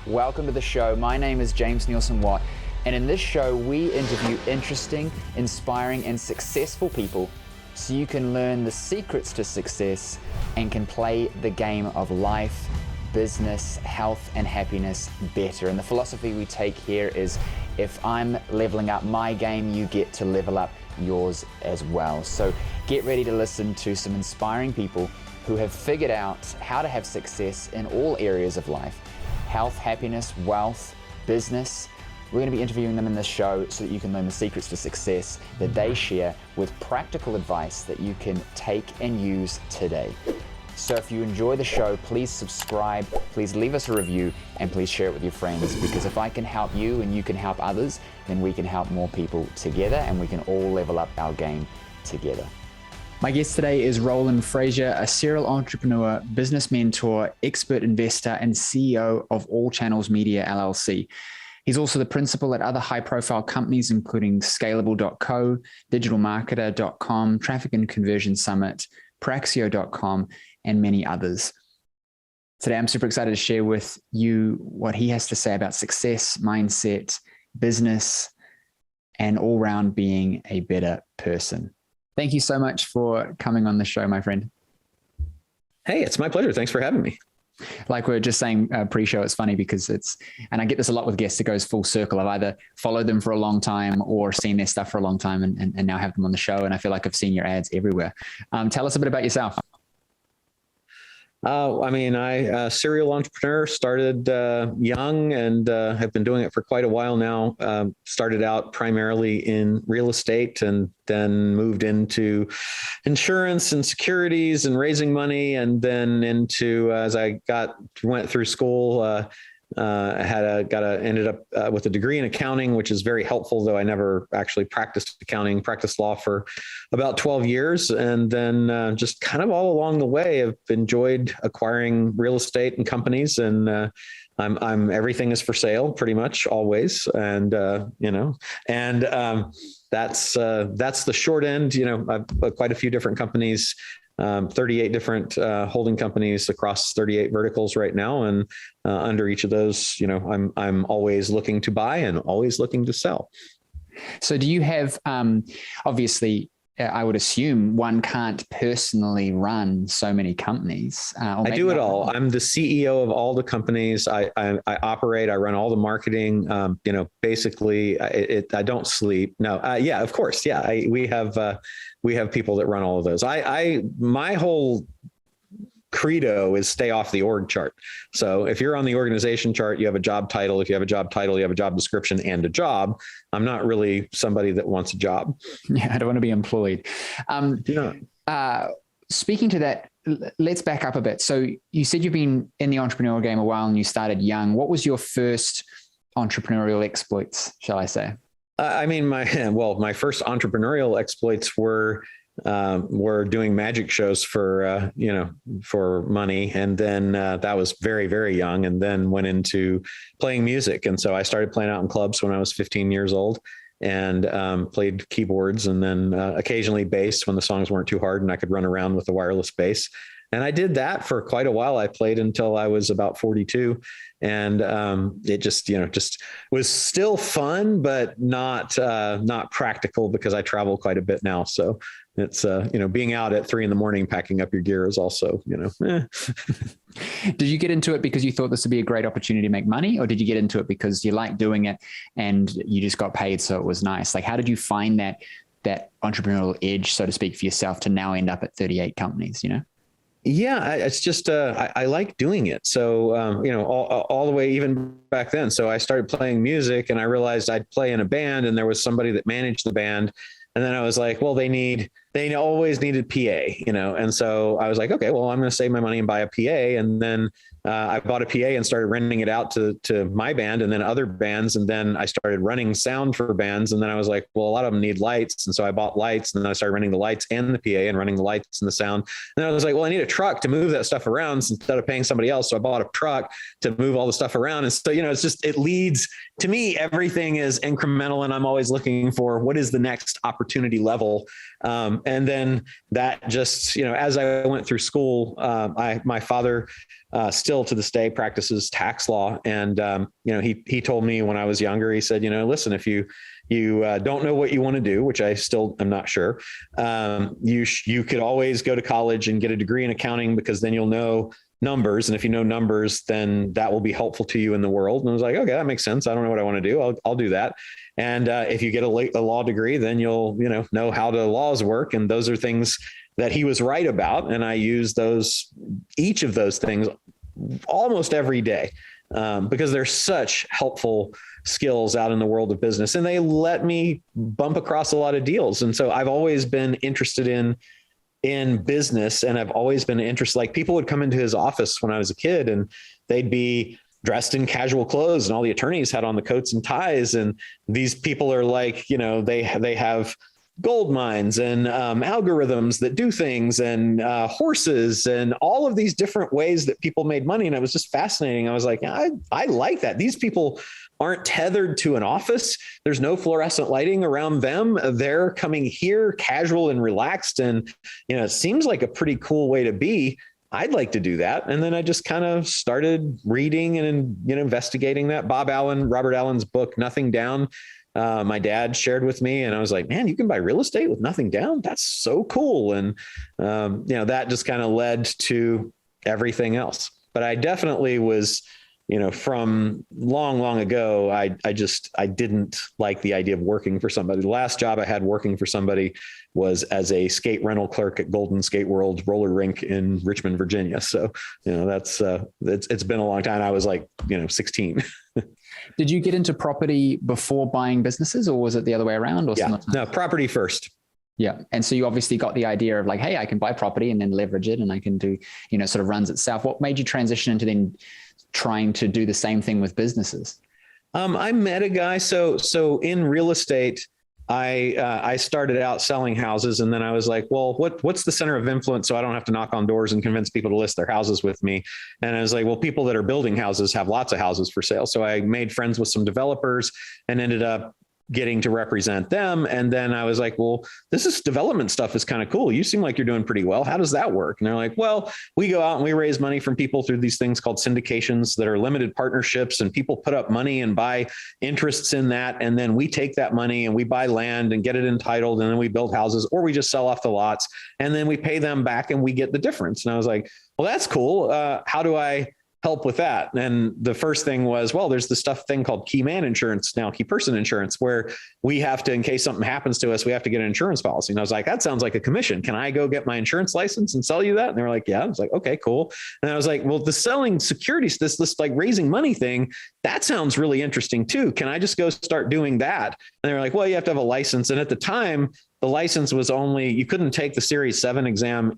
Welcome to the show. My name is James Nielsen Watt, and in this show, we interview interesting, inspiring, and successful people so you can learn the secrets to success and can play the game of life, business, health, and happiness better. And the philosophy we take here is if I'm leveling up my game, you get to level up yours as well. So get ready to listen to some inspiring people who have figured out how to have success in all areas of life: health, happiness, wealth, business. We're going to be interviewing them in this show so that you can learn the secrets to success that they share with practical advice that you can take and use today. So if you enjoy the show, please subscribe, please leave us a review, and please share it with your friends, because if I can help you and you can help others, then we can help more people together and we can all level up our game together. My guest today is Roland Frasier, a serial entrepreneur, business mentor, expert investor, and CEO of All Channels Media LLC. He's also the principal at other high-profile companies, including Scalable.co, digitalmarketer.com, Traffic and Conversion Summit, Praxio.com, and many others. Today, I'm super excited to share with you what he has to say about success, mindset, business, and all-round being a better person. Thank you so much for coming on the show, my friend. Hey, it's my pleasure. Thanks for having me. Like we were just saying pre-show, it's funny because and I get this a lot with guests, it goes full circle. I've either followed them for a long time or seen their stuff for a long time and now have them on the show. And I feel like I've seen your ads everywhere. Tell us a bit about yourself. I serial entrepreneur, started young and have been doing it for quite a while now. Started out primarily in real estate and then moved into insurance and securities and raising money. And then into, as I went through school, ended up with a degree in accounting, which is very helpful, though I never actually practiced accounting, practiced law for about 12 years. And then just kind of all along the way, I've enjoyed acquiring real estate and companies, and I'm everything is for sale pretty much always. And, that's the short end. I've quite a few different companies, 38 different holding companies across 38 verticals right now. And under each of those, I'm always looking to buy and always looking to sell. So do you have, obviously, I would assume one can't personally run so many companies. I do it all. I'm the CEO of all the companies. I operate, I run all the marketing. Basically I don't sleep. No. Yeah, of course. Yeah. We have people that run all of those. My whole credo is stay off the org chart. So if you're on the organization chart, you have a job title. If you have a job title, you have a job description and a job. I'm not really somebody that wants a job. Yeah, I don't want to be employed. Speaking to that, let's back up a bit. So you said you've been in the entrepreneurial game a while and you started young. What was your first entrepreneurial exploits, shall I say? My first entrepreneurial exploits were doing magic shows for money. And then that was very, very young, and then went into playing music. And so I started playing out in clubs when I was 15 years old and played keyboards, and then occasionally bass when the songs weren't too hard and I could run around with a wireless bass. And I did that for quite a while. I played until I was about 42. And it just was still fun, but not practical, because I travel quite a bit now. So it's, being out at 3 a.m, packing up your gear is also, Did you get into it because you thought this would be a great opportunity to make money, or did you get into it because you liked doing it and you just got paid, so it was nice? Like, how did you find that entrepreneurial edge, so to speak, for yourself to now end up at 38 companies, Yeah, it's just, I like doing it. So, all the way, even back then. So I started playing music and I realized I'd play in a band, and there was somebody that managed the band. And then I was like, well, they always needed PA, And so I was like, okay, well, I'm going to save my money and buy a PA. And then I bought a PA and started renting it out to my band and then other bands. And then I started running sound for bands. And then I was like, well, a lot of them need lights. And so I bought lights, and then I started renting the lights and the PA and running the lights and the sound. And then I was like, well, I need a truck to move that stuff around instead of paying somebody else. So I bought a truck to move all the stuff around. And so, it's just, it leads to me, everything is incremental, and I'm always looking for what is the next opportunity level. And then that just, as I went through school, my father still to this day practices tax law. And, he told me when I was younger, he said, listen, if you don't know what you want to do, which I still am not sure, you could always go to college and get a degree in accounting, because then you'll know numbers. And if you know numbers, then that will be helpful to you in the world. And I was like, okay, that makes sense. I don't know what I want to do. I'll do that. And if you get a law degree, then you'll, know how the laws work. And those are things that he was right about. And I use each of those things almost every day, because they're such helpful skills out in the world of business, and they let me bump across a lot of deals. And so I've always been interested in business, and I've always been interested, like people would come into his office when I was a kid and they'd be dressed in casual clothes, and all the attorneys had on the coats and ties. And these people are like, they have gold mines and algorithms that do things, and horses, and all of these different ways that people made money. And it was just fascinating. I was like, I like that. These people aren't tethered to an office. There's no fluorescent lighting around them. They're coming here casual and relaxed. And, it seems like a pretty cool way to be. I'd like to do that. And then I just kind of started reading and, investigating that. Robert Allen's book, Nothing Down, my dad shared with me, and I was like, man, you can buy real estate with nothing down. That's so cool. And, that just kind of led to everything else. But I definitely was, from long ago, I didn't like the idea of working for somebody. The last job I had working for somebody was as a skate rental clerk at Golden Skate World roller rink in Richmond, Virginia. So, that's, it's been a long time. I was like, 16. Did you get into property before buying businesses, or was it the other way around? Or No, property first. Yeah. And so you obviously got the idea of like, hey, I can buy property and then leverage it, and I can do, sort of runs itself. What made you transition into then trying to do the same thing with businesses? I met a guy. So in real estate, I started out selling houses, and then I was like, well, what's the center of influence, so I don't have to knock on doors and convince people to list their houses with me? And I was like, well, people that are building houses have lots of houses for sale. So I made friends with some developers and ended up getting to represent them. And then I was like, well, this development stuff is kind of cool. You seem like you're doing pretty well. How does that work? And they're like, well, we go out and we raise money from people through these things called syndications that are limited partnerships, and people put up money and buy interests in that. And then we take that money and we buy land and get it entitled, and then we build houses, or we just sell off the lots, and then we pay them back and we get the difference. And I was like, well, that's cool. How do I help with that? And the first thing was, well, there's this thing called key man insurance now, key person insurance, where we have to, in case something happens to us, we have to get an insurance policy. And I was like, that sounds like a commission. Can I go get my insurance license and sell you that? And they were like, yeah. I was like, okay, cool. And I was like, well, the selling securities, this like raising money thing, that sounds really interesting too. Can I just go start doing that? And they were like, well, you have to have a license. And at the time, the license was only, you couldn't take the Series 7 exam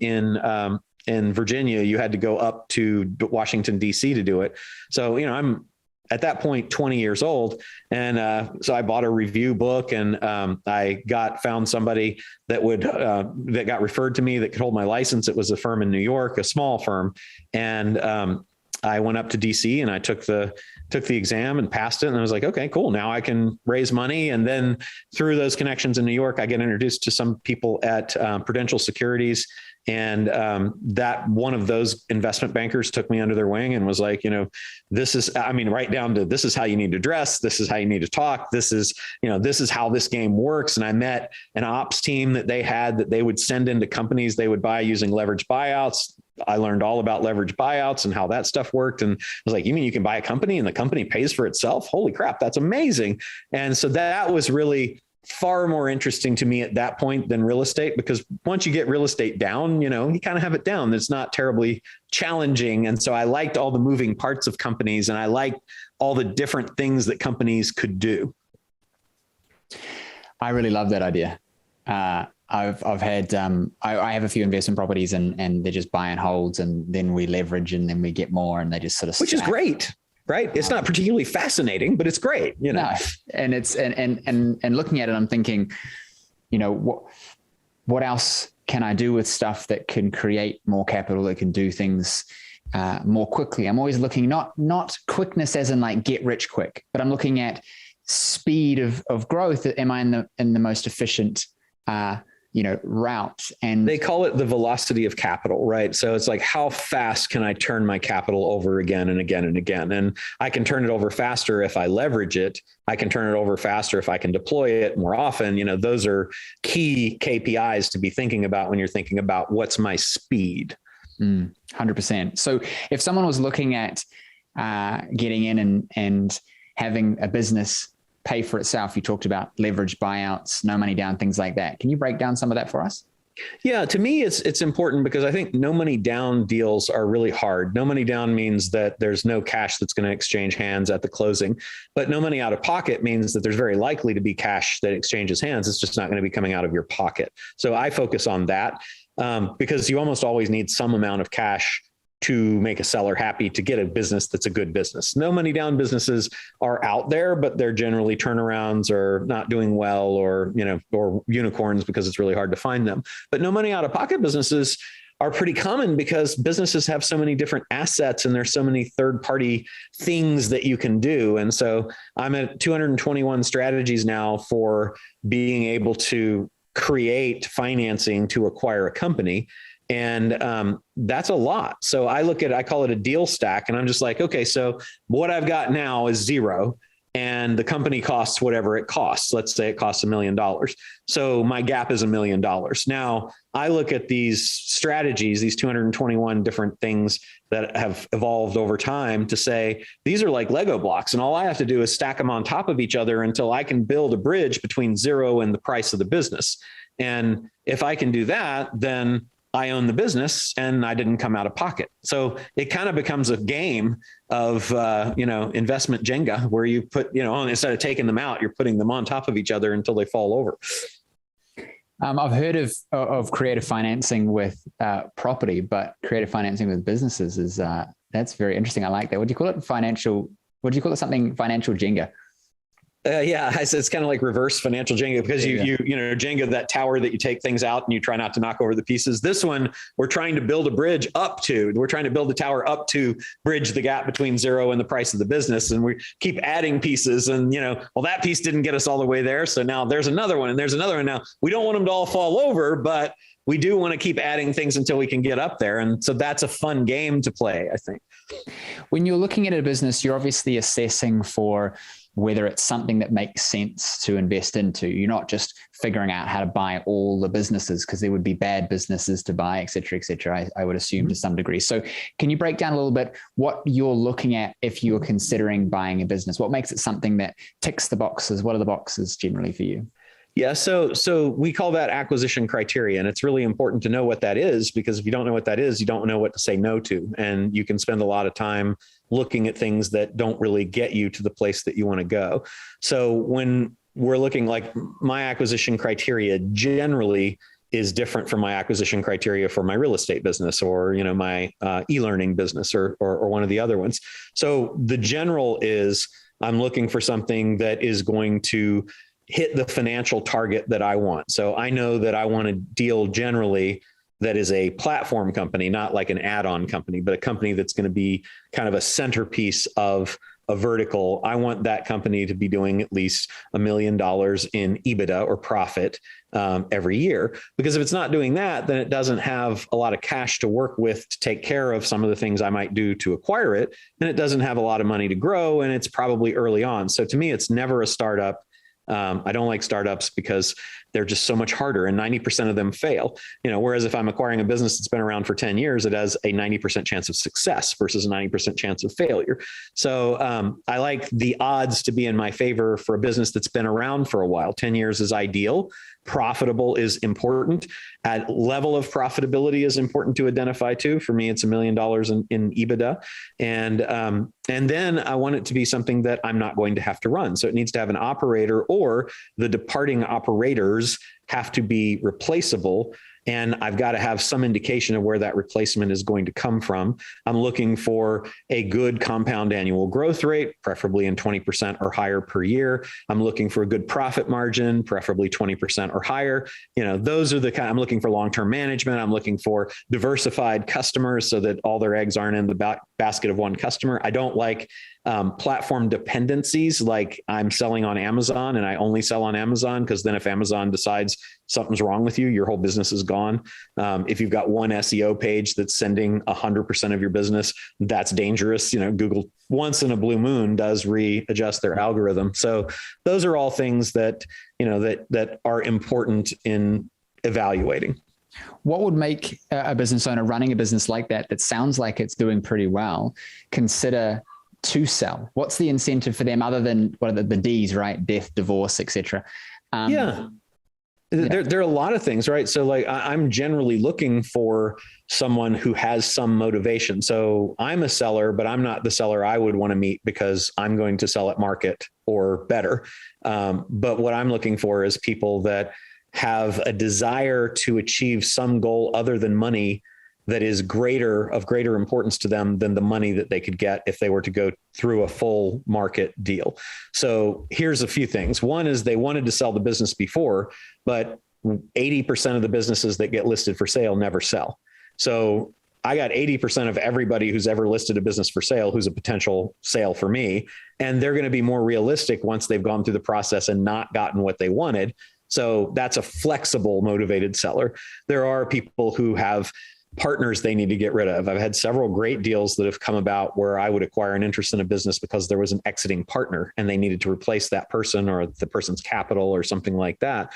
in Virginia. You had to go up to Washington, DC to do it. So, I'm at that point 20 years old. And so I bought a review book, and I found somebody that that got referred to me that could hold my license. It was a firm in New York, a small firm. And I went up to DC and I took the exam and passed it. And I was like, okay, cool. Now I can raise money. And then through those connections in New York, I get introduced to some people at Prudential Securities. And that one of those investment bankers took me under their wing and was like, this is right down to, this is how you need to dress. This is how you need to talk. This is how this game works. And I met an ops team that they had that they would send into companies they would buy using leverage buyouts. I learned all about leverage buyouts and how that stuff worked. And I was like, you mean you can buy a company and the company pays for itself? Holy crap, that's amazing. And so that was really far more interesting to me at that point than real estate, because once you get real estate down, you kind of have it down. It's not terribly challenging. And so I liked all the moving parts of companies, and I liked all the different things that companies could do. I really love that idea. I've had, I have a few investment properties, and they're just buy and holds, and then we leverage, and then we get more, and they just sort of which is great. Right. It's not particularly fascinating, but it's great. No. And it's, and looking at it, I'm thinking, what else can I do with stuff that can create more capital, that can do things more quickly? I'm always looking, not quickness as in like get rich quick, but I'm looking at speed of growth. Am I in the most efficient route. And they call it the velocity of capital, right? So it's like, how fast can I turn my capital over again and again and again? And I can turn it over faster if I leverage it. I can turn it over faster if I can deploy it more often. Those are key KPIs to be thinking about when you're thinking about what's my speed. 100%. So if someone was looking at getting in and having a business pay for itself, you talked about leverage, buyouts, no money down, things like that. Can you break down some of that for us? Yeah, to me, it's important because I think no money down deals are really hard. No money down means that there's no cash that's going to exchange hands at the closing, but no money out of pocket means that there's very likely to be cash that exchanges hands. It's just not going to be coming out of your pocket. So I focus on that because you almost always need some amount of cash to make a seller happy to get a business that's a good business. No money down businesses are out there, but they're generally turnarounds or not doing well, or unicorns because it's really hard to find them. But no money out of pocket businesses are pretty common because businesses have so many different assets and there's so many third-party things that you can do. And so I'm at 221 strategies now for being able to create financing to acquire a company. And that's a lot. So I call it a deal stack. And I'm just like, okay, so what I've got now is zero. And the company costs whatever it costs. Let's say it costs $1 million. So my gap is $1 million. Now I look at these strategies, these 221 different things that have evolved over time to say, these are like Lego blocks. And all I have to do is stack them on top of each other until I can build a bridge between zero and the price of the business. And if I can do that, then I own the business and I didn't come out of pocket. So it kind of becomes a game of, investment Jenga, where you put, instead of taking them out, you're putting them on top of each other until they fall over. I've heard of creative financing with property, but creative financing with businesses that's very interesting. I like that. What do you call it? Something financial Jenga? Yeah, it's kind of like reverse financial Jenga because you Jenga that tower that you take things out and you try not to knock over the pieces. This one, we're trying to build a bridge we're trying to build a tower up to bridge the gap between zero and the price of the business. And we keep adding pieces and, that piece didn't get us all the way there. So now there's another one and there's another one. Now we don't want them to all fall over, but we do want to keep adding things until we can get up there. And so that's a fun game to play, I think. When you're looking at a business, you're obviously assessing for whether it's something that makes sense to invest into. You're not just figuring out how to buy all the businesses because there would be bad businesses to buy, et cetera, I would assume to some degree. So can you break down a little bit what you're looking at if you're considering buying a business? What makes it something that ticks the boxes? What are the boxes generally for you? Yeah. So we call that acquisition criteria. And it's really important to know what that is, because if you don't know what that is, you don't know what to say no to. And you can spend a lot of time looking at things that don't really get you to the place that you want to go. So when we're looking, like, my acquisition criteria generally is different from my acquisition criteria for my real estate business or, my e-learning business or one of the other ones. So the general is I'm looking for something that is going to hit the financial target that I want. So I know that I want a deal generally that is a platform company, not like an add-on company, but a company that's going to be kind of a centerpiece of a vertical. I want that company to be doing at least $1 million in EBITDA or profit every year, because if it's not doing that, then it doesn't have a lot of cash to work with to take care of some of the things I might do to acquire it. And it doesn't have a lot of money to grow, and it's probably early on. So to me, it's never a startup. I don't like startups because they're just so much harder, and 90% of them fail. Whereas if I'm acquiring a business that's been around for 10 years, it has a 90% chance of success versus a 90% chance of failure. So I like the odds to be in my favor for a business that's been around for a while. 10 years is ideal. Profitable is important. At level of profitability is important to identify too. For me, it's $1 million in EBITDA. And then I want it to be something that I'm not going to have to run. So it needs to have an operator, or the departing operators have to be replaceable. And I've got to have some indication of where that replacement is going to come from. I'm looking for a good compound annual growth rate, preferably in 20% or higher per year. I'm looking for a good profit margin, preferably 20% or higher. Those are the kind. I'm looking for long-term management. I'm looking for diversified customers so that all their eggs aren't in the basket of one customer. I don't like platform dependencies, like I'm selling on Amazon and I only sell on Amazon, because then if Amazon decides something's wrong with you, your whole business is gone. If you've got one SEO page that's sending 100% of your business, that's dangerous. Google once in a blue moon does readjust their algorithm. So those are all things that, that are important in evaluating. What would make a business owner running a business like that sounds like it's doing pretty well, consider to sell? What's the incentive for them other than what are the D's, right? Death, divorce, etc. There are a lot of things, right? So like I'm generally looking for someone who has some motivation. So I'm a seller, but I'm not the seller I would want to meet because I'm going to sell at market or better. But what I'm looking for is people that have a desire to achieve some goal other than money that is of greater importance to them than the money that they could get if they were to go through a full market deal. So here's a few things. One is they wanted to sell the business before, but 80% of the businesses that get listed for sale never sell. So I got 80% of everybody who's ever listed a business for sale who's a potential sale for me. And they're going to be more realistic once they've gone through the process and not gotten what they wanted. So that's a flexible, motivated seller. There are people who have partners they need to get rid of. I've had several great deals that have come about where I would acquire an interest in a business because there was an exiting partner and they needed to replace that person or the person's capital or something like that.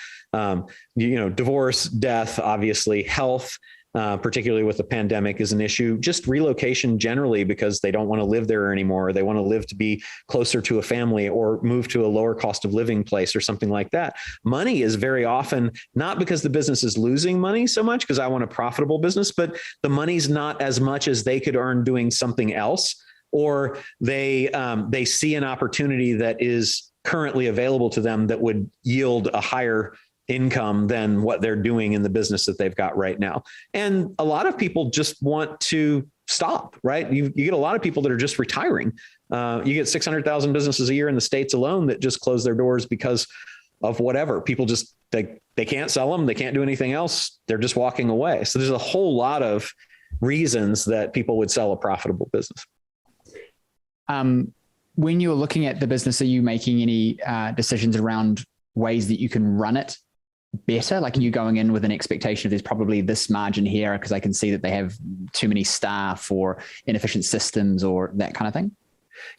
Divorce, death, obviously, health, particularly with the pandemic, is an issue. Just relocation generally, because they don't want to live there anymore. They want to live to be closer to a family or move to a lower cost of living place or something like that. Money is very often not because the business is losing money so much, because I want a profitable business, but the money's not as much as they could earn doing something else, or they see an opportunity that is currently available to them that would yield a higher income than what they're doing in the business that they've got right now. And a lot of people just want to stop, right? You get a lot of people that are just retiring. You get 600,000 businesses a year in the States alone that just close their doors because of whatever. People just, they can't sell them. They can't do anything else. They're just walking away. So there's a whole lot of reasons that people would sell a profitable business. When you're looking at the business, are you making any decisions around ways that you can run it better? Like, are you going in with an expectation of there's probably this margin here because I can see that they have too many staff or inefficient systems or that kind of thing?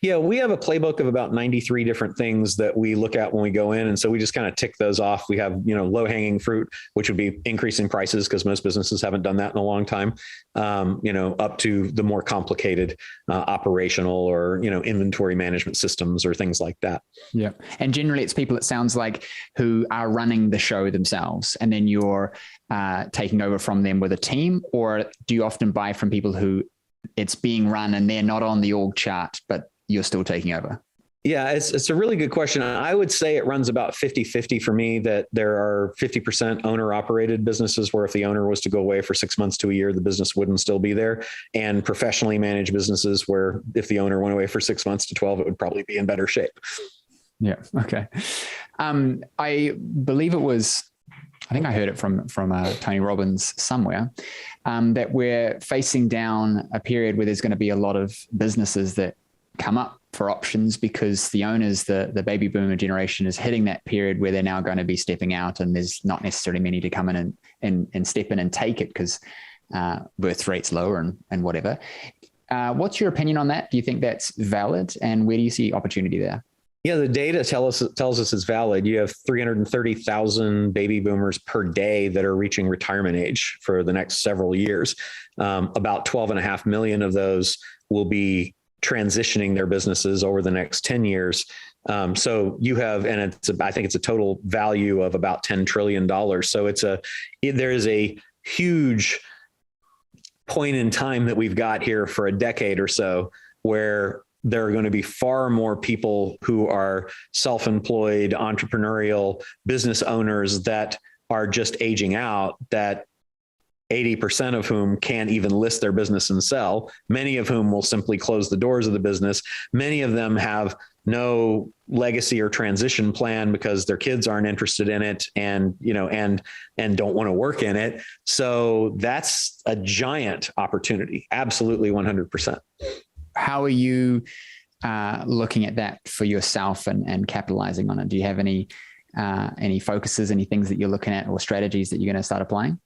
Yeah, we have a playbook of about 93 different things that we look at when we go in. And so we just kind of tick those off. We have, low hanging fruit, which would be increasing prices because most businesses haven't done that in a long time, up to the more complicated operational or, inventory management systems or things like that. Yeah. And generally it's people, it sounds like, who are running the show themselves, and then you're taking over from them with a team, or do you often buy from people who it's being run and they're not on the org chart, but you're still taking over? Yeah, it's a really good question. I would say it runs about 50-50 for me, that there are 50% owner operated businesses where if the owner was to go away for 6 months to a year, the business wouldn't still be there, and professionally managed businesses where if the owner went away for 6 months to 12, it would probably be in better shape. Yeah. Okay. I believe I think I heard it from Tony Robbins somewhere, that we're facing down a period where there's going to be a lot of businesses that come up for options because the owners, the baby boomer generation, is hitting that period where they're now going to be stepping out, and there's not necessarily many to come in and step in and take it because birth rate's lower and whatever. What's your opinion on that? Do you think that's valid, and where do you see opportunity there? Yeah, the data tells us it's valid. You have 330,000 baby boomers per day that are reaching retirement age for the next several years. About 12.5 million of those will be transitioning their businesses over the next 10 years. So you have, and I think it's a total value of about $10 trillion. So there is a huge point in time that we've got here for a decade or so where there are going to be far more people who are self-employed, entrepreneurial business owners that are just aging out, that 80% of whom can't even list their business and sell, many of whom will simply close the doors of the business. Many of them have no legacy or transition plan because their kids aren't interested in it and don't want to work in it. So that's a giant opportunity. Absolutely 100%. how are you looking at that for yourself and capitalizing on it? Do you have any focuses, any things that you're looking at or strategies that you're going to start applying?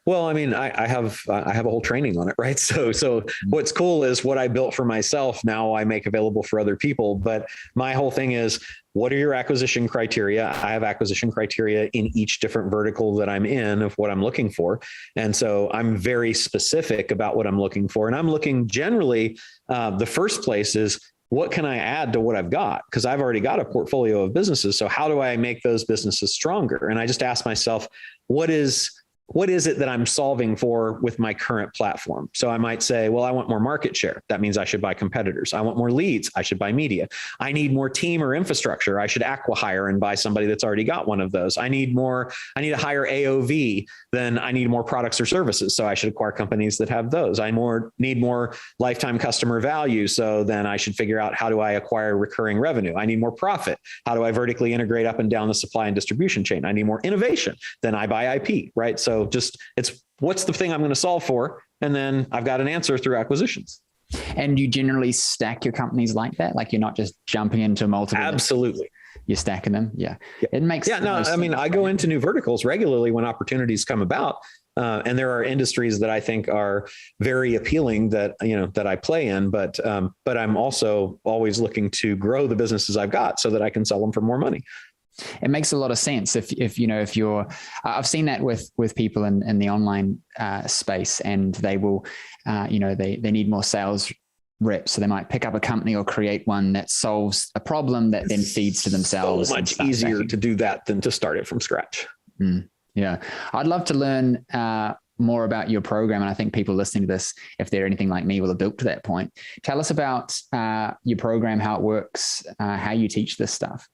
Well, I mean, I have a whole training on it, right? So what's cool is what I built for myself. Now I make available for other people. But my whole thing is, what are your acquisition criteria? I have acquisition criteria in each different vertical that I'm in of what I'm looking for. And so I'm very specific about what I'm looking for. And I'm looking generally, the first place is, what can I add to what I've got? Because I've already got a portfolio of businesses. So how do I make those businesses stronger? And I just ask myself, what is it that I'm solving for with my current platform? So I might say, well, I want more market share. That means I should buy competitors. I want more leads. I should buy media. I need more team or infrastructure. I should acqui-hire and buy somebody that's already got one of those. I need a higher AOV, then I need more products or services. So I should acquire companies that have those. I need more lifetime customer value. So then I should figure out, how do I acquire recurring revenue? I need more profit. How do I vertically integrate up and down the supply and distribution chain? I need more innovation. Then I buy IP, right? So it's what's the thing I'm going to solve for? And then I've got an answer through acquisitions. And you generally stack your companies like that? Like you're not just jumping into multiple. Absolutely. You're stacking them. Yeah. It makes. Yeah. No, I mean, I go into new verticals regularly when opportunities come about. And there are industries that I think are very appealing that I play in, but I'm also always looking to grow the businesses I've got so that I can sell them for more money. It makes a lot of sense if you're, I've seen that with people in the online space, and they will, they need more sales reps. So they might pick up a company or create one that solves a problem that then feeds to themselves. So much easier to do that than to start it from scratch. Yeah. I'd love to learn more about your program. And I think people listening to this, if they're anything like me, will have built to that point. Tell us about your program, how it works, how you teach this stuff.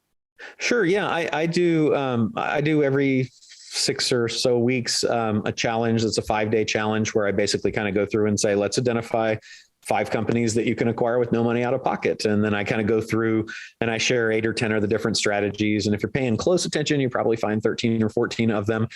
Sure. Yeah, I do every 6 or so weeks, a challenge. That's a 5-day challenge where I basically kind of go through and say, let's identify 5 companies that you can acquire with no money out of pocket. And then I kind of go through and I share 8 or 10 of the different strategies. And if you're paying close attention, you probably find 13 or 14 of them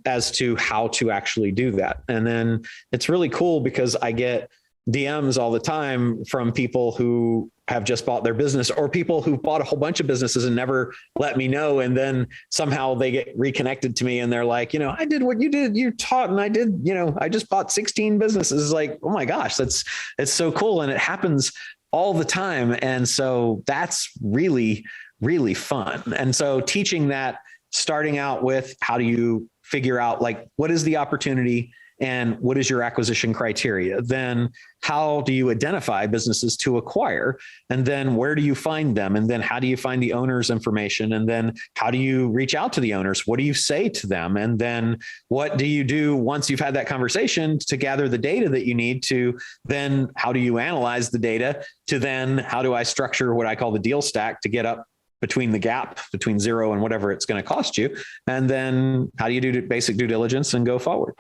as to how to actually do that. And then it's really cool because I get DMs all the time from people who have just bought their business, or people who bought a whole bunch of businesses and never let me know. And then somehow they get reconnected to me and they're like, I did what you did, you taught, and I did, I just bought 16 businesses. It's like, oh my gosh, it's so cool. And it happens all the time. And so that's really, really fun. And so teaching that, starting out with, how do you figure out, like, what is the opportunity and what is your acquisition criteria? Then how do you identify businesses to acquire? And then where do you find them? And then how do you find the owner's information? And then how do you reach out to the owners? What do you say to them? And then what do you do once you've had that conversation to gather the data that you need to? Then how do you analyze the data to then how do I structure what I call the deal stack to get up between the gap between 0 and whatever it's going to cost you? And then how do you do basic due diligence and go forward?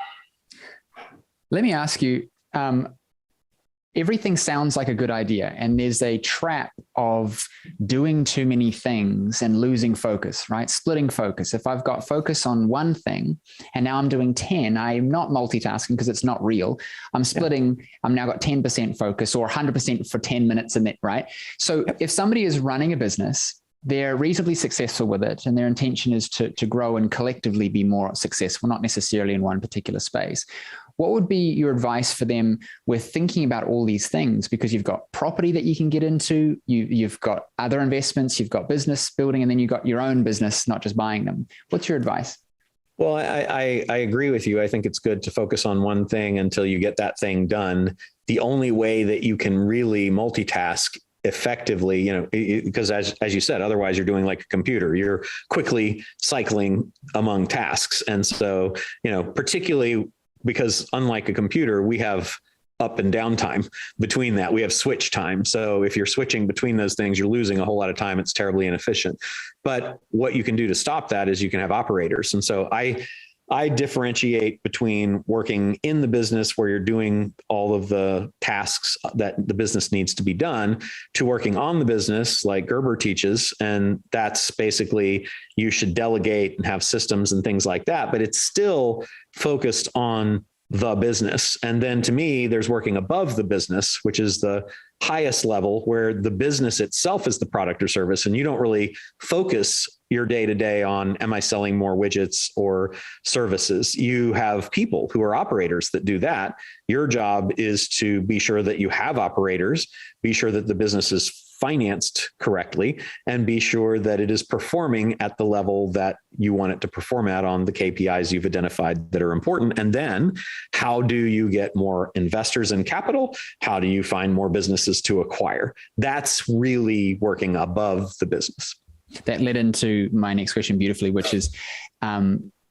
Let me ask you, everything sounds like a good idea, and there's a trap of doing too many things and losing focus, right? Splitting focus. If I've got focus on one thing and now I'm doing 10, I'm not multitasking because it's not real. I'm splitting, I'm now got 10% focus or 100% for 10 minutes in that, right? So if somebody is running a business, they're reasonably successful with it, and their intention is to grow and collectively be more successful, not necessarily in one particular space. What would be your advice for them with thinking about all these things? Because you've got property that you can get into, you've got other investments, you've got business building, and then you've got your own business, not just buying them. What's your advice? Well, I agree with you. I think it's good to focus on one thing until you get that thing done. The only way that you can really multitask effectively, because as you said, otherwise you're doing like a computer, you're quickly cycling among tasks. And so, particularly because unlike a computer, we have up and down time between that. We have switch time. So if you're switching between those things, you're losing a whole lot of time. It's terribly inefficient. But what you can do to stop that is you can have operators. And so I differentiate between working in the business where you're doing all of the tasks that the business needs to be done to working on the business like Gerber teaches. And that's basically, you should delegate and have systems and things like that, but it's still focused on the business. And then to me, there's working above the business, which is the highest level where the business itself is the product or service, and you don't really focus your day to day on, am I selling more widgets or services? You have people who are operators that do that. Your job is to be sure that you have operators, be sure that the business is financed correctly, and be sure that it is performing at the level that you want it to perform at on the KPIs you've identified that are important. And then how do you get more investors and capital? How do you find more businesses to acquire? That's really working above the business. That led into my next question beautifully, which is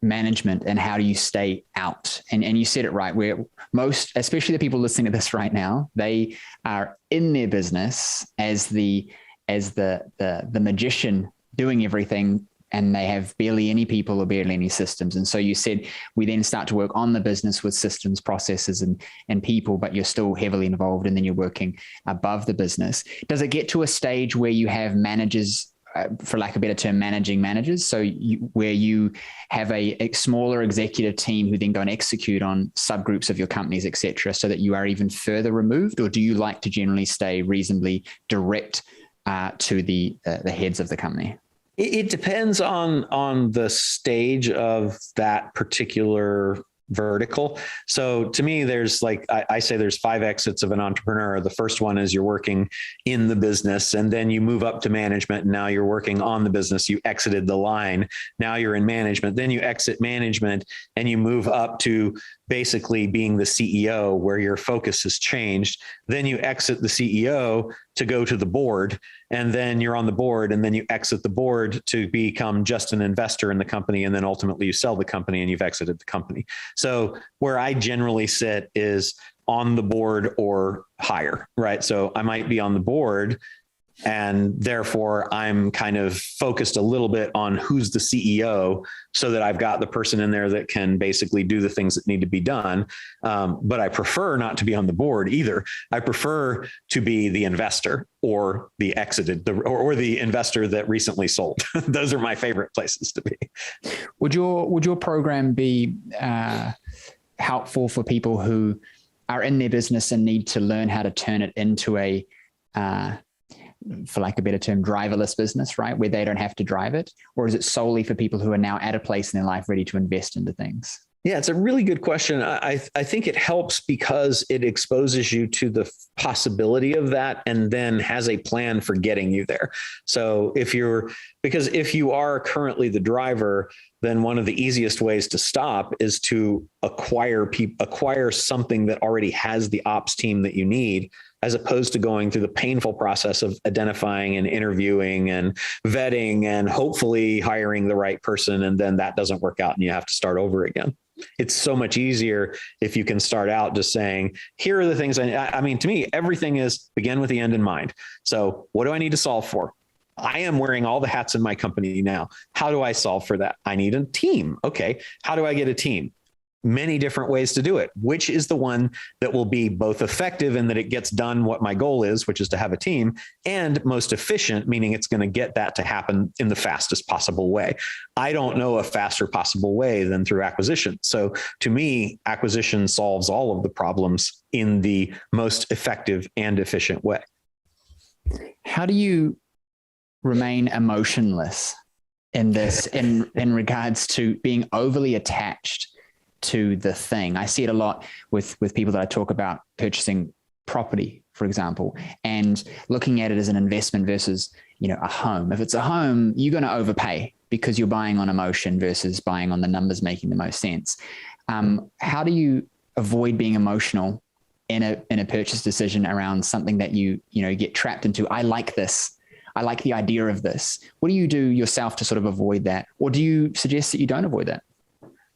management and how do you stay out? And you said it right, where most, especially the people listening to this right now, they are in their business as the magician doing everything, and they have barely any people or barely any systems. And so you said we then start to work on the business with systems, processes, and people, but you're still heavily involved, and then you're working above the business. Does it get to a stage where you have managers, for lack of a better term, managing managers? So where you have a smaller executive team who then go and execute on subgroups of your companies, et cetera, so that you are even further removed? Or do you like to generally stay reasonably direct to the heads of the company? It depends on the stage of that particular vertical. So to me, there's I say there's 5 exits of an entrepreneur. The first one is you're working in the business, and then you move up to management. And now you're working on the business. You exited the line. Now you're in management. Then you exit management and you move up to basically being the CEO, where your focus has changed. Then you exit the CEO to go to the board, and then you're on the board, and then you exit the board to become just an investor in the company. And then ultimately you sell the company and you've exited the company. So where I generally sit is on the board or higher, right? So I might be on the board, and therefore I'm kind of focused a little bit on who's the CEO, so that I've got the person in there that can basically do the things that need to be done. But I prefer not to be on the board either. I prefer to be the investor or the exited, or the investor that recently sold. Those are my favorite places to be. Would your program be helpful for people who are in their business and need to learn how to turn it into a for lack of a better term, driverless business, right? Where they don't have to drive it? Or is it solely for people who are now at a place in their life ready to invest into things? Yeah, it's a really good question. I think it helps because it exposes you to the possibility of that, and then has a plan for getting you there. So if you are currently the driver, then one of the easiest ways to stop is to acquire something that already has the ops team that you need, as opposed to going through the painful process of identifying and interviewing and vetting and hopefully hiring the right person. And then that doesn't work out and you have to start over again. It's so much easier if you can start out just saying, here are the things I mean, to me, everything is begin with the end in mind. So what do I need to solve for? I am wearing all the hats in my company now. How do I solve for that? I need a team. Okay. How do I get a team? Many different ways to do it. Which is the one that will be both effective in that it gets done what my goal is, which is to have a team, and most efficient, meaning it's going to get that to happen in the fastest possible way. I don't know a faster possible way than through acquisition. So to me, acquisition solves all of the problems in the most effective and efficient way. How do you remain emotionless in this, in regards to being overly attached to the thing? I see it a lot with people that I talk about purchasing property, for example, and looking at it as an investment versus, a home. If it's a home, you're going to overpay because you're buying on emotion versus buying on the numbers making the most sense. How do you avoid being emotional in a purchase decision around something that you get trapped into? I like this. I like the idea of this. What do you do yourself to sort of avoid that? Or do you suggest that you don't avoid that?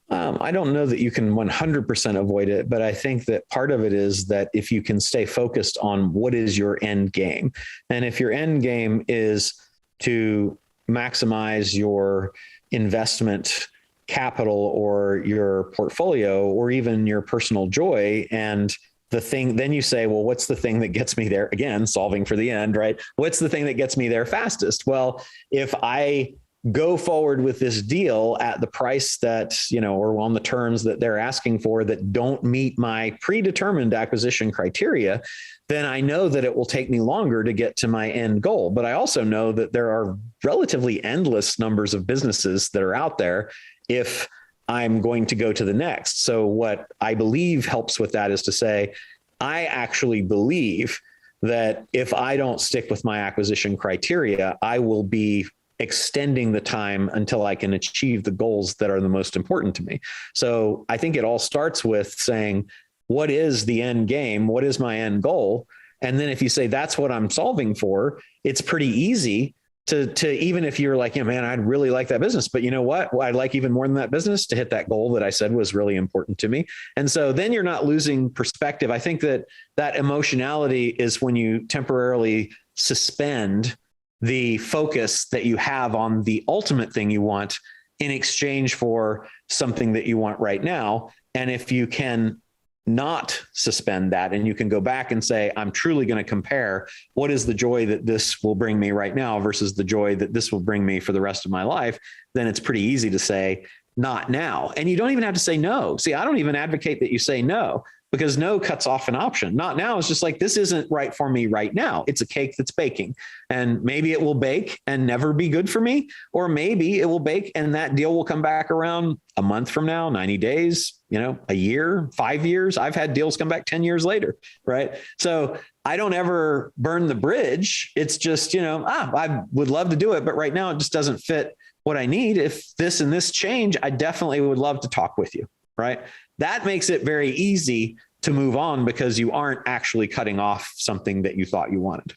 I don't know that you can 100% avoid it, but I think that part of it is that if you can stay focused on what is your end game, and if your end game is to maximize your investment capital or your portfolio or even your personal joy, and the thing, then you say, well, what's the thing that gets me there? Again, solving for the end, right? What's the thing that gets me there fastest? Well, if I go forward with this deal at the price that, or on the terms that they're asking for that don't meet my predetermined acquisition criteria, then I know that it will take me longer to get to my end goal. But I also know that there are relatively endless numbers of businesses that are out there if I'm going to go to the next. So what I believe helps with that is to say, I actually believe that if I don't stick with my acquisition criteria, I will be extending the time until I can achieve the goals that are the most important to me. So I think it all starts with saying, what is the end game? What is my end goal? And then if you say that's what I'm solving for, it's pretty easy to even if you're like, man, I'd really like that business, but you know what? Well, I'd like even more than that business to hit that goal that I said was really important to me. And so then you're not losing perspective. I think that emotionality is when you temporarily suspend the focus that you have on the ultimate thing you want in exchange for something that you want right now. And if you can not suspend that and you can go back and say, I'm truly going to compare what is the joy that this will bring me right now versus the joy that this will bring me for the rest of my life, then it's pretty easy to say, not now. And you don't even have to say no. See, I don't even advocate that you say no, because no cuts off an option. Not now is just like, this isn't right for me right now. It's a cake that's baking, and maybe it will bake and never be good for me. Or maybe it will bake and that deal will come back around a month from now, 90 days, a year, 5 years. I've had deals come back 10 years later. Right. So I don't ever burn the bridge. It's just, I would love to do it, but right now it just doesn't fit what I need. If this and this change, I definitely would love to talk with you. Right. That makes it very easy to move on because you aren't actually cutting off something that you thought you wanted.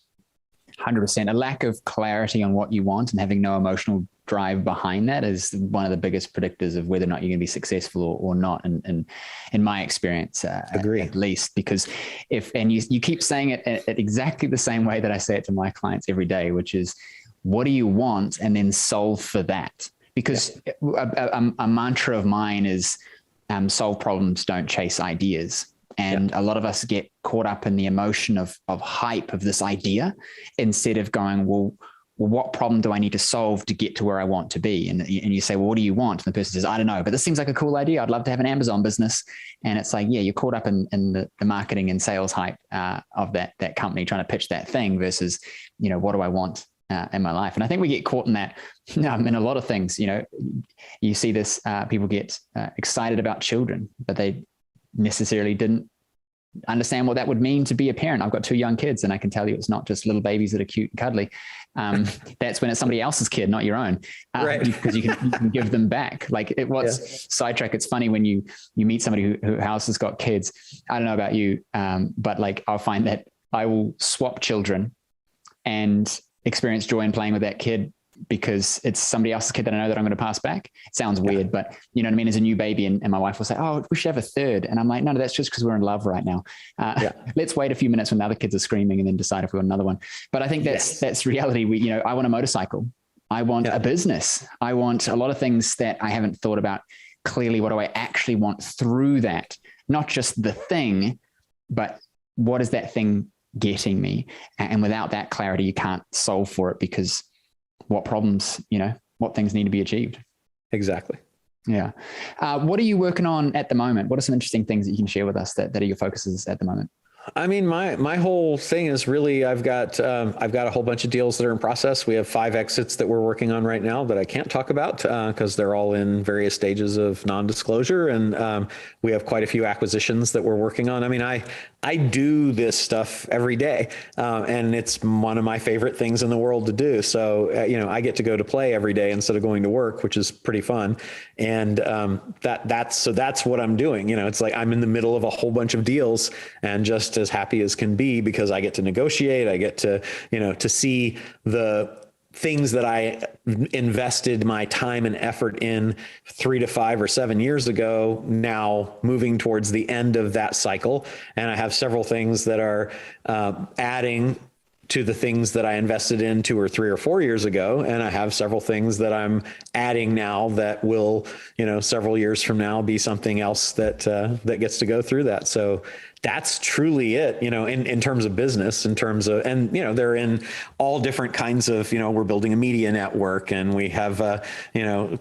100%. A lack of clarity on what you want and having no emotional drive behind that is one of the biggest predictors of whether or not you're going to be successful or not. And in my experience, Agree. At least, because you keep saying it at exactly the same way that I say it to my clients every day, which is, what do you want? And then solve for that. Because a mantra of mine is, solve problems, don't chase ideas. And a lot of us get caught up in the emotion of hype of this idea instead of going, well, what problem do I need to solve to get to where I want to be? And you say, well, what do you want? And the person says, I don't know, but this seems like a cool idea. I'd love to have an Amazon business. And it's like, yeah, you're caught up in the marketing and sales hype of that company trying to pitch that thing versus, what do I want in my life? And I think we get caught in that in a lot of things. You see this, people get excited about children, but they necessarily didn't understand what that would mean to be a parent. I've got 2 young kids, and I can tell you it's not just little babies that are cute and cuddly. That's when it's somebody else's kid, not your own, right? Because you can give them back. Like sidetrack. It's funny when you meet somebody who house has got kids. I don't know about you, but like I'll find that I will swap children and experience joy in playing with that kid because it's somebody else's kid that I know that I'm going to pass back. It sounds weird, but you know what I mean? As a new baby, and my wife will say, oh, we should have a third. And I'm like, no, that's just because we're in love right now. Let's wait a few minutes when the other kids are screaming and then decide if we want another one. But I think that's reality. I want a motorcycle. I want a business. I want a lot of things that I haven't thought about clearly. What do I actually want through that? Not just the thing, but what is that thing getting me? And without that clarity, you can't solve for it because what problems, what things need to be achieved. Exactly. Yeah. What are you working on at the moment? What are some interesting things that you can share with us that are your focuses at the moment? I mean, my whole thing is really, I've got a whole bunch of deals that are in process. We have 5 exits that we're working on right now that I can't talk about because they're all in various stages of non-disclosure. And we have quite a few acquisitions that we're working on. I mean, I do this stuff every day, and it's one of my favorite things in the world to do. So, I get to go to play every day instead of going to work, which is pretty fun. And that's what I'm doing. It's like I'm in the middle of a whole bunch of deals and just as happy as can be because I get to negotiate. I get to, to see the things that I invested my time and effort in 3 to 5 or 7 years ago, now moving towards the end of that cycle. And I have several things that are adding to the things that I invested in 2 or 3 or 4 years ago. And I have several things that I'm adding now that will, several years from now be something else that gets to go through that. So that's truly it, in terms of business, and they're in all different kinds of, we're building a media network, and we have,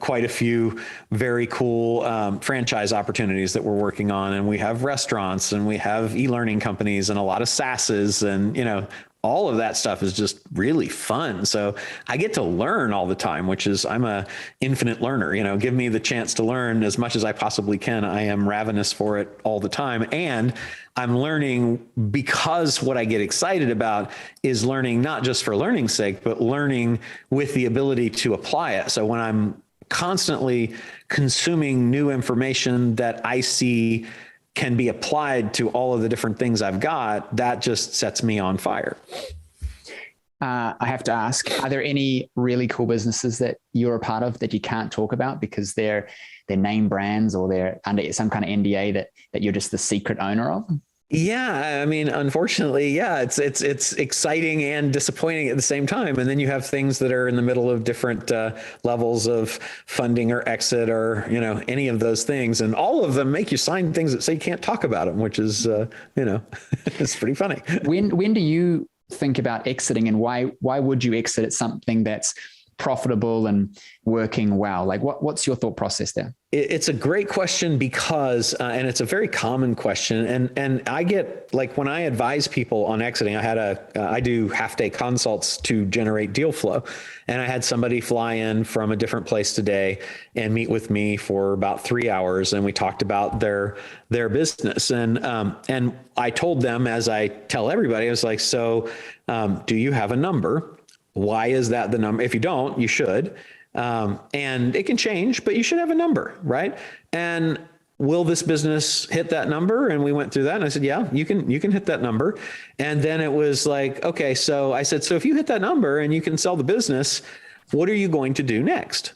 quite a few very cool franchise opportunities that we're working on. And we have restaurants, and we have e-learning companies, and a lot of SaaSes, and, all of that stuff is just really fun. So I get to learn all the time, I'm a infinite learner, give me the chance to learn as much as I possibly can. I am ravenous for it all the time. And I'm learning because what I get excited about is learning, not just for learning's sake, but learning with the ability to apply it. So when I'm constantly consuming new information that I see can be applied to all of the different things I've got, that just sets me on fire. I have to ask, are there any really cool businesses that you're a part of that you can't talk about because they're name brands, or they're under some kind of NDA that you're just the secret owner of? Yeah. I mean, unfortunately, yeah, it's exciting and disappointing at the same time. And then you have things that are in the middle of different levels of funding or exit, or, any of those things. And all of them make you sign things that say you can't talk about them, which is, it's pretty funny. When do you think about exiting, and why would you exit at something that's profitable and working well? Like what's your thought process there? It's a great question because, and it's a very common question. And I get, like, when I advise people on exiting, I do half-day consults to generate deal flow. And I had somebody fly in from a different place today and meet with me for about 3 hours. And we talked about their business. And I told them, as I tell everybody, I was like, so do you have a number? Why is that the number? If you don't, you should. And it can change, but you should have a number, right? And will this business hit that number? And we went through that, and I said, yeah, you can hit that number. And then it was like, okay, so I said, so if you hit that number and you can sell the business, what are you going to do next?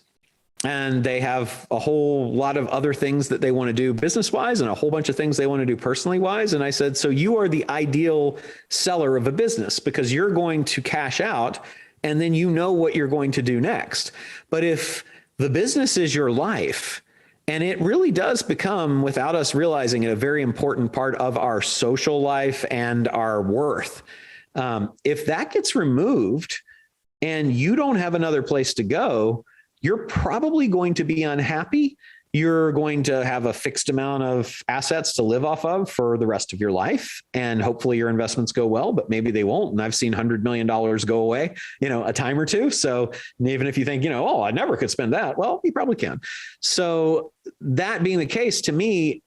And they have a whole lot of other things that they want to do business-wise, and a whole bunch of things they want to do personally-wise. And I said, so you are the ideal seller of a business, because you're going to cash out, and then you know what you're going to do next. But if the business is your life, and it really does become, without us realizing it, a very important part of our social life and our worth, if that gets removed and you don't have another place to go, you're probably going to be unhappy. You're going to have a fixed amount of assets to live off of for the rest of your life. And hopefully your investments go well, but maybe they won't. And I've seen $100 million go away, a time or two. So even if you think, oh, I never could spend that, well, you probably can. So that being the case, to me,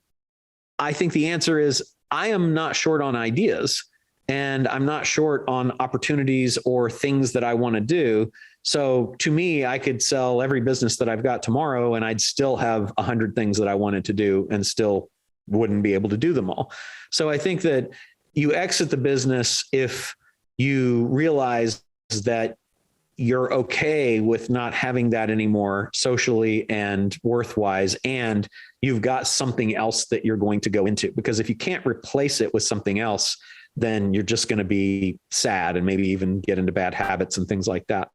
I think the answer is I am not short on ideas, and I'm not short on opportunities or things that I want to do. So to me, I could sell every business that I've got tomorrow, and I'd still have 100 things that I wanted to do and still wouldn't be able to do them all. So I think that you exit the business if you realize that you're okay with not having that anymore socially and worth-wise, and you've got something else that you're going to go into. Because if you can't replace it with something else, then you're just going to be sad and maybe even get into bad habits and things like that.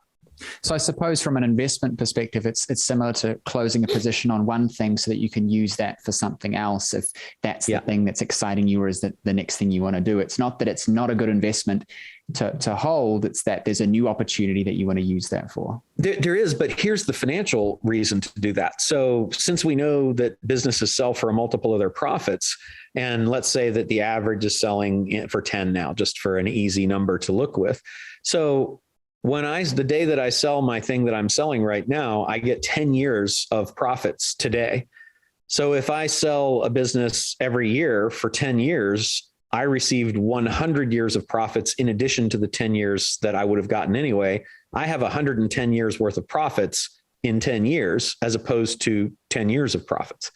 So I suppose from an investment perspective, it's similar to closing a position on one thing so that you can use that for something else, if that's the thing that's exciting you, or is that the next thing you want to do. It's not that it's not a good investment to hold, it's that there's a new opportunity that you want to use that for. There is, but here's the financial reason to do that. So since we know that businesses sell for a multiple of their profits, and let's say that the average is selling for 10 now, just for an easy number to look with. So the day that I sell my thing that I'm selling right now, I get 10 years of profits today. So if I sell a business every year for 10 years, I received 100 years of profits in addition to the 10 years that I would have gotten anyway. I have 110 years worth of profits in 10 years, as opposed to 10 years of profits.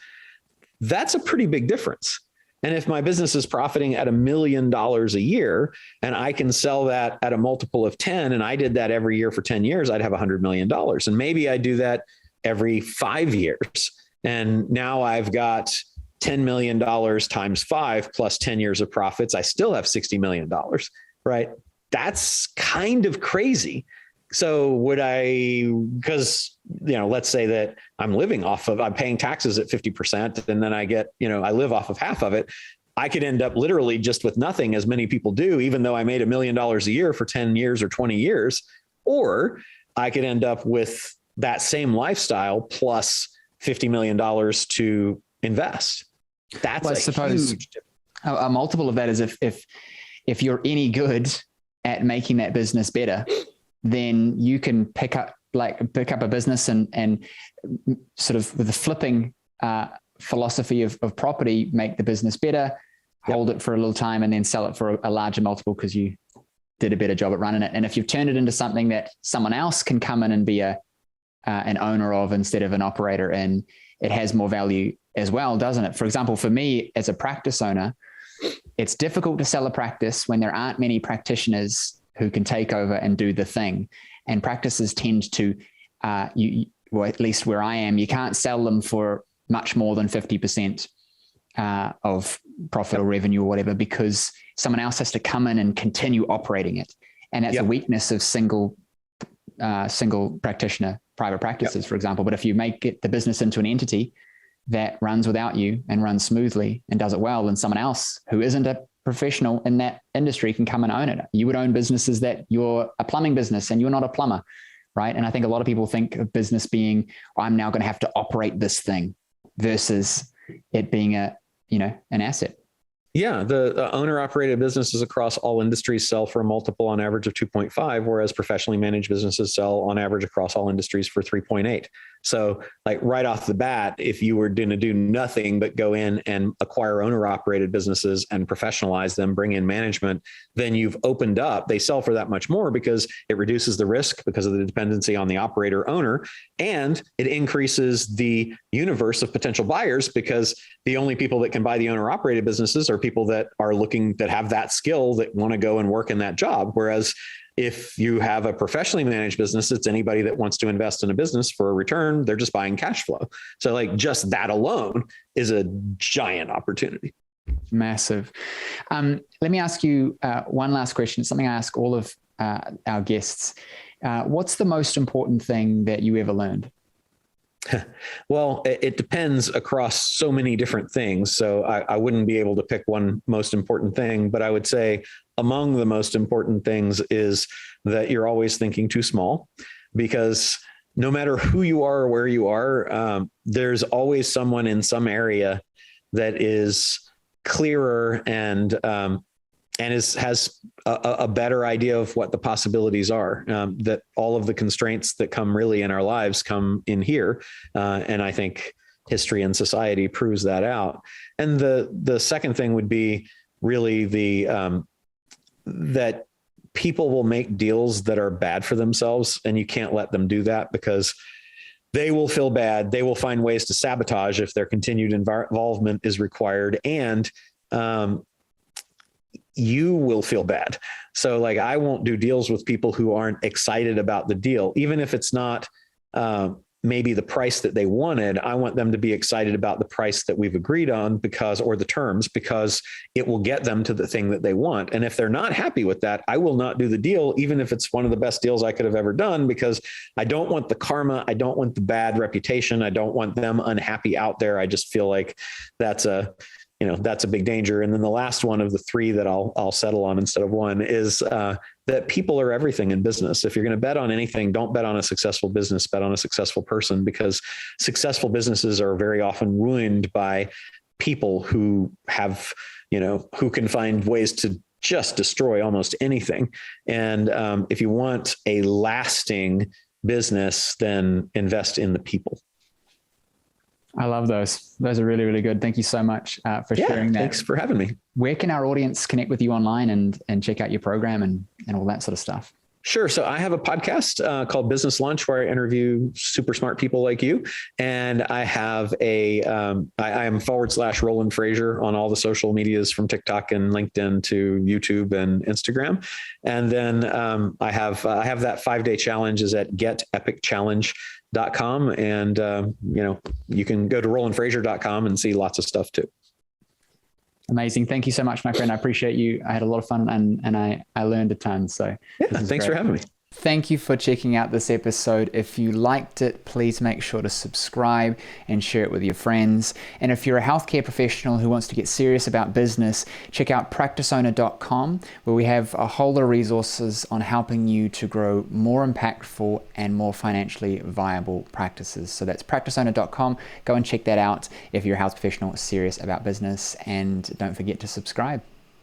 That's a pretty big difference. And if my business is profiting at $1 million a year, and I can sell that at a multiple of 10, and I did that every year for 10 years, I'd have $100 million. And maybe I do that every 5 years. And now I've got $10 million times 5 plus 10 years of profits. I still have $60 million, right? that's kind of crazy. So would I, because, let's say that I'm paying taxes at 50%, and then I get, I live off of half of it. I could end up literally just with nothing, as many people do, even though I made $1 million a year for 10 years or 20 years, or I could end up with that same lifestyle plus $50 million to invest. That's I suppose huge difference. A multiple of that is if you're any good at making that business better, then you can pick up a business and sort of with the flipping philosophy of property, make the business better, hold it for a little time, and then sell it for a larger multiple because you did a better job at running it. And if you've turned it into something that someone else can come in and be an owner of instead of an operator, and it has more value as well, doesn't it? For example, for me as a practice owner, it's difficult to sell a practice when there aren't many practitioners who can take over and do the thing. And practices tend to, well, at least where I am, you can't sell them for much more than 50% of profit or revenue or whatever, because someone else has to come in and continue operating it. And that's a weakness of single practitioner private practices, for example. But if you make the business into an entity that runs without you and runs smoothly and does it well, then someone else who isn't a professional in that industry can come and own it. You would own businesses that you're a plumbing business and you're not a plumber, right? And I think a lot of people think of business being, I'm now going to have to operate this thing, versus it being an asset. Yeah, the owner-operated businesses across all industries sell for a multiple on average of 2.5, whereas professionally managed businesses sell on average across all industries for 3.8. So like right off the bat, if you were going to do nothing but go in and acquire owner-operated businesses and professionalize them, bring in management, then you've opened up. They sell for that much more because it reduces the risk because of the dependency on the operator owner, and it increases the universe of potential buyers because the only people that can buy the owner-operated businesses are people that are looking, that have that skill, that want to go and work in that job. Whereas if you have a professionally managed business, it's anybody that wants to invest in a business for a return. They're just buying cash flow. So like just that alone is a giant opportunity. Massive. Let me ask you one last question. It's something I ask all of our guests. What's the most important thing that you ever learned? Well, it depends across so many different things. So I wouldn't be able to pick one most important thing, but I would say among the most important things is that you're always thinking too small, because no matter who you are or where you are, there's always someone in some area that is clearer and has a better idea of what the possibilities are, that all of the constraints that come really in our lives come in here. And I think history and society proves that out. And the second thing would be really that people will make deals that are bad for themselves, and you can't let them do that because they will feel bad. They will find ways to sabotage if their continued involvement is required. And, you will feel bad. So like, I won't do deals with people who aren't excited about the deal, even if it's not maybe the price that they wanted. I want them to be excited about the price that we've agreed on or the terms, because it will get them to the thing that they want. And if they're not happy with that, I will not do the deal, even if it's one of the best deals I could have ever done, because I don't want the karma. I don't want the bad reputation. I don't want them unhappy out there. I just feel like that's a big danger. And then the last one of the three that I'll settle on instead of one is that people are everything in business. If you're going to bet on anything, don't bet on a successful business, bet on a successful person, because successful businesses are very often ruined by people who have, who can find ways to just destroy almost anything. And if you want a lasting business, then invest in the people. I love those. Those are really, really good. Thank you so much for sharing that. Thanks for having me. Where can our audience connect with you online and check out your program and all that sort of stuff? Sure. So I have a podcast called Business Lunch, where I interview super smart people like you. And I have I am / Roland Frasier on all the social medias, from TikTok and LinkedIn to YouTube and Instagram. And then I have that 5-day challenge is at getepicchallenge.com. And, you can go to rolandfrasier.com and see lots of stuff too. Amazing. Thank you so much, my friend. I appreciate you. I had a lot of fun and I learned a ton. So yeah, thanks for having me. Thank you for checking out this episode. If you liked it, please make sure to subscribe and share it with your friends. And if you're a healthcare professional who wants to get serious about business, check out practiceowner.com, where we have a whole lot of resources on helping you to grow more impactful and more financially viable practices. So that's practiceowner.com. Go and check that out if you're a health professional serious about business, and don't forget to subscribe.